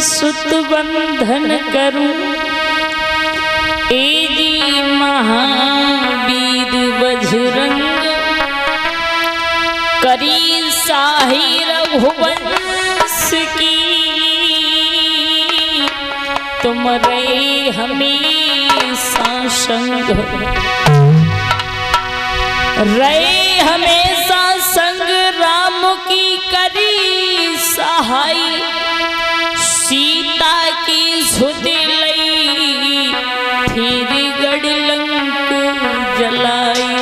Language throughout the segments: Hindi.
सुत बंधन करूं, ए जी महावीर बजरंग, करी साही रघुवंश की, तुम रहे हमेशा संग, रहे हमेशा संग, राम की करी सहाय, सीता की सुध लई, फिर गढ़ लंक जलाई।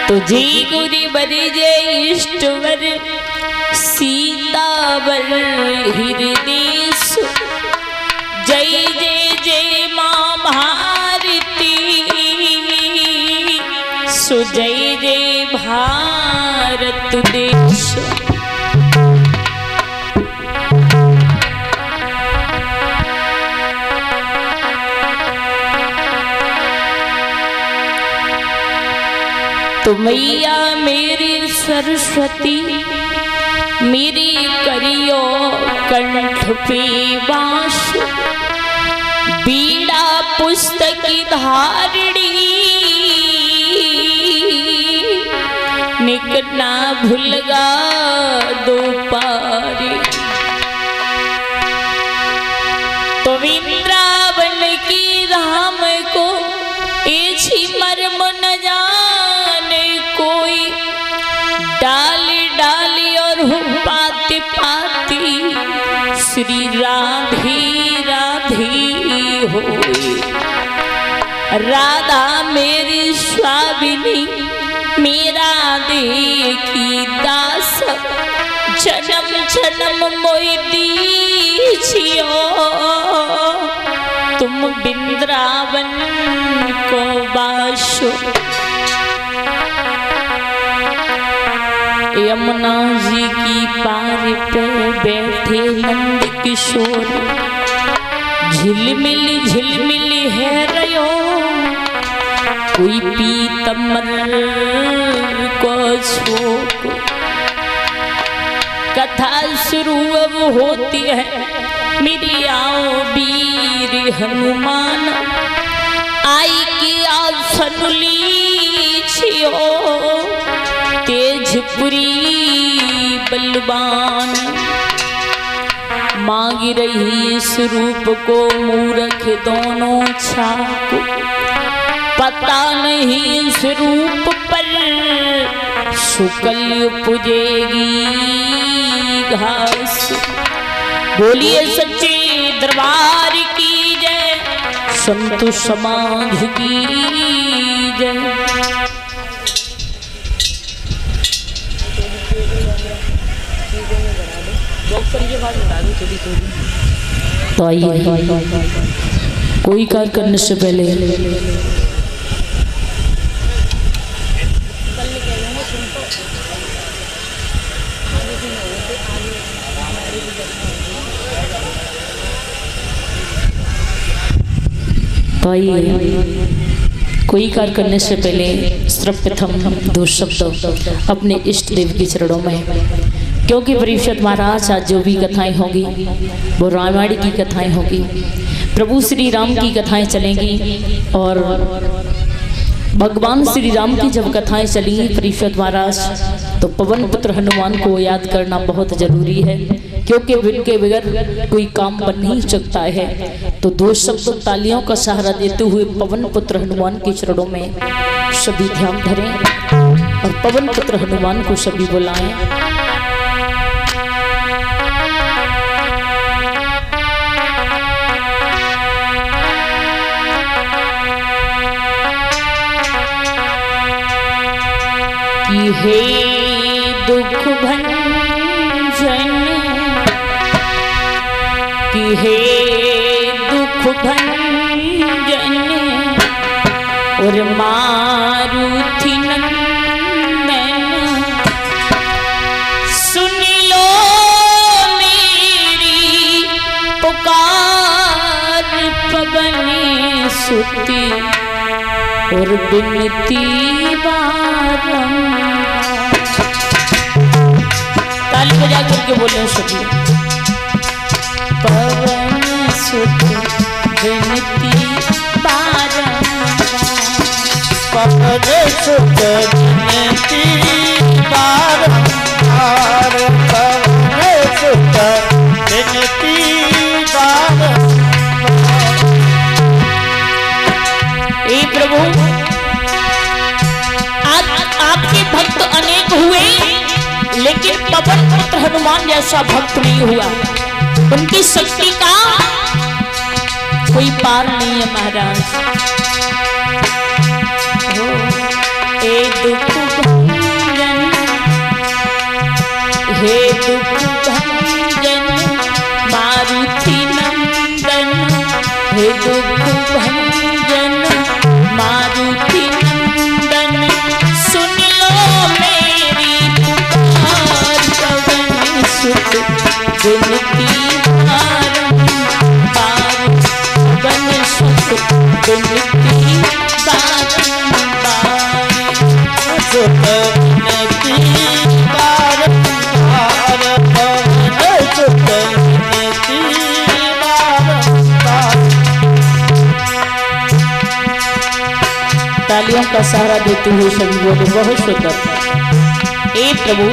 तुझे गुरी बरजे इष्टवर, सीतावर हृदय सु, जय जय जय मां भारती, सु जय जय भारत देश। तो मैया मेरी सरस्वती, मेरी करियो कंठ पे बांस, बीड़ा पुस्तकी धारणी, निक ना भूलगा दो पारी। तो वृंदावन की राम को ऐसी मर्म न जाने कोई, डाली डाली और पाती पाती श्री राधे राधे होई। राधा मेरी स्वामिनी, मेरा देखी दास, जन्म जन्म मोई दीजियो, तुम वृंदावन को बासो। यमुना जी की पार पे बैठे नंद किशोर, झिलमिल झिलमिल है रयो, कोई पीतम्बर को छोक। कथा शुरू अब होती है, मेरी आओ वीर हनुमान, आई की आप सुन लीजियो, तेजपुरी बलवान। मांग रही इस रूप को मूर्ख दोनों छाक, पता नहीं इस रूप पर शुक्ल पुजेगी घास। बोलिए सच्चे दरबार की जय, संत समाज की जय। तो आइए, कोई कार्य करने से पहले कोई कार्य करने से पहले सर्वप्रथम दो शब्द अपने इष्ट देव के चरणों में, क्योंकि परीक्षित महाराज आज जो भी कथाएं होंगी वो रामायण की कथाएं होगी, प्रभु श्री राम की कथाएं चलेंगी। और भगवान श्री राम की जब कथाएं चली परीक्षित महाराज, तो पवन पुत्र हनुमान को याद करना बहुत जरूरी है, क्योंकि उनके बगैर कोई काम बन नहीं सकता है। तो दो शब्द तालियों का सहारा देते हुए पवन पुत्र हनुमान के चरणों में सभी ध्यान धरें और पवन पुत्र हनुमान को सभी बुलाएं। कि हे दुख भंजन, कि हे दुख भंजन, और मारुति नंदन, सुन लो मेरी पुकार पवन सुती, और बिनती बारंबार। बजा करके बोले सभी। पवन सुत विनती बारंबार, पवन सुत विनती बारंबार, पवन सुत विनती बारंबार। हे प्रभु, आपके भक्त अनेक हुए, लेकिन पवन पुत्र हनुमान जैसा भक्त नहीं हुआ। उनकी शक्ति का कोई पार नहीं है महाराज। हे दुख भंजन, हे दुख भंजन मारुति नंदन, हे दुख भंजन मारुति नंदन, सुन लो मेरी पुकार, पवन सुत विनती बारंबार, पवन सुत विनती बारंबार, सुत विनती बारंबार, पवन सुत विनती बारंबार। तालियों का सहारा देते हुए सभी बोले बहुत सुंदर। हे प्रभु,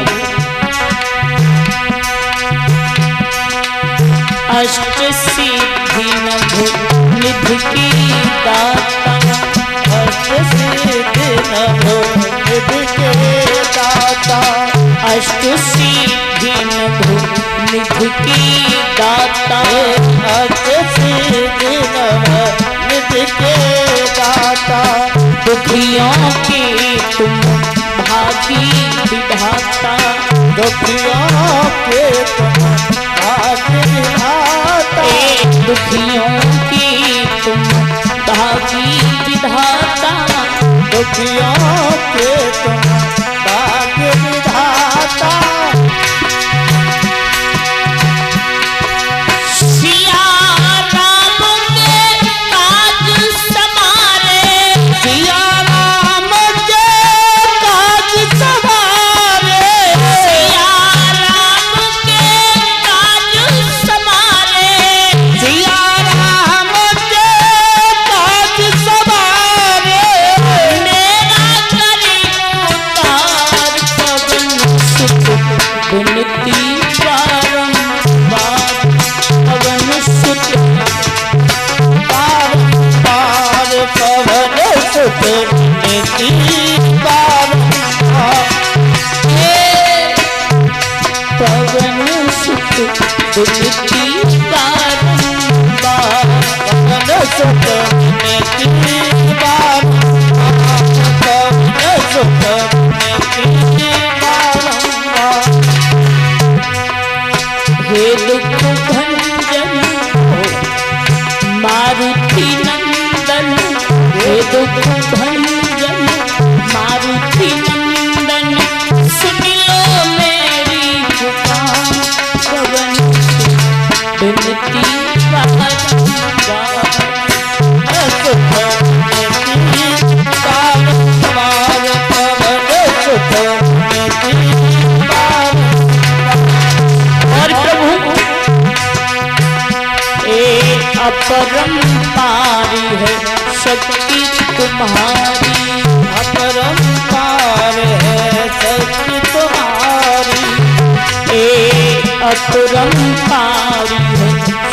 अष्ट सिद्धि नभ निधि की दाता, अष्ट सिद्धि नभ निधि के दाता, अष्ट सिद्धि नभ निधि की दाता, अष्ट सिद्धि नभ निधि के दाता, दुखियों के तुम भागी विधाता, दुखियों के तुम भागी विधाता, दुखियों की तुम भागी विधाता, दुखियों के तुम भागी विधाता। सिया राम के काज समारे, सिया राम के काज सवारे, सिया राम के काज समारे, सिया राम के काज सवारे, मेरा करे उतार, पवन सुत विनती बारंबार, पवन सुत बारंबार, पवन सुत विनती बारंबार, पवन सुत विनती बारंबार, पवन सुत विनती बारंबार, पवन सुत विनती बारंबार। हे दुख भंजन मारुति नंदन, हे दुख भंजन मारुति नंदन, सुन लो मेरी पुकार, पवन सुत विनती बारंबार, सुत विनती बारंबार, पवन सुत विनती बारंबार। और प्रभु अपरंपारी है शक्ति तुम्हारी, अपरंपार है शक्ति तुम्हारी, अपरंपारी है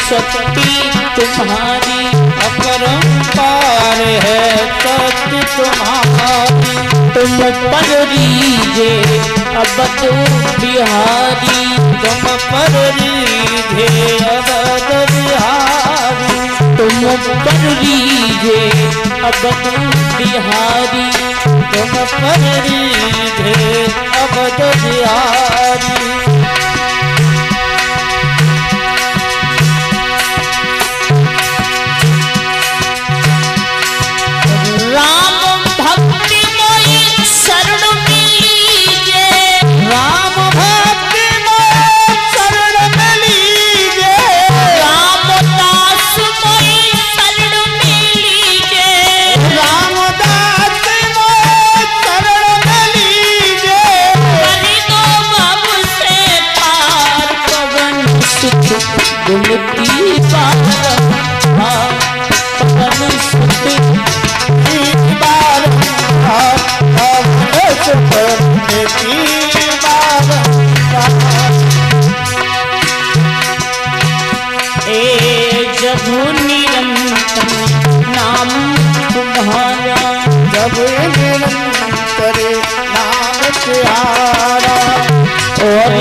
शक्ति तुम्हारी, अपरंपार है शक्ति तुम्हारी, तुम पर रीझे अबद बिहारी, तुम पर रीझे अबद बिहारी, तुम पर रीझे अबद बिहारी, तुम पर रीझे अबद बिहारी। राम भक्ति मोई शरण मिलीजे, राम भक्ति में शरण मिलीजे, रामदास मोई शरण मिलीजे, रामदास में शरण मिलीजे, करी दो भव से विनती बारंबार पवन सुत बारंबार पवन सुत विनती बारंबार। जब निरंतर नाम तुम्हारा, जब निरंतर नाम तुम्हारा, और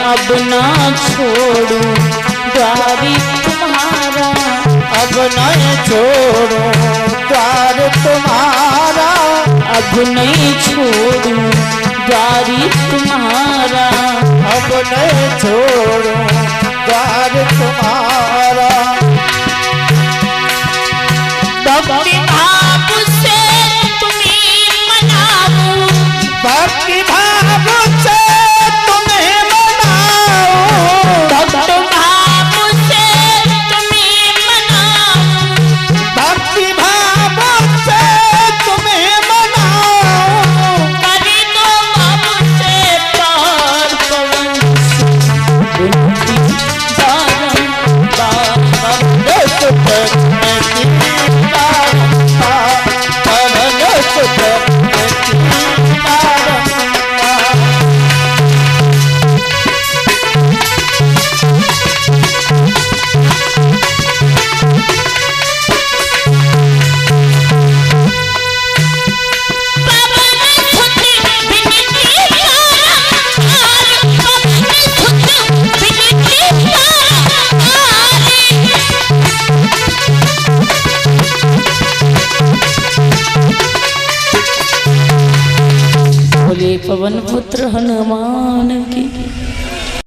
अब ना छोड़ू द्वारी तुम्हारा, अब नहीं छोड़ो द्वार तुम्हारा, अब नहीं छोड़ू द्वारी तुम्हारा, अब नहीं छोड़ो द्वार तुम्हारा। भक्ति भाव से तुम्हें मनाऊं, भक्ति भाव से तुम्हें मनाओ, भक्त भाव से तुम्हें मनाऊं, भक्ति भाव से तुम्हें मनाओ, कर दो अब से पार पवन विनती बारंबार पवन सुत विनती बारंबार, पवन सुत विनती बारंबार। बोले पवन पुत्र हनुमान।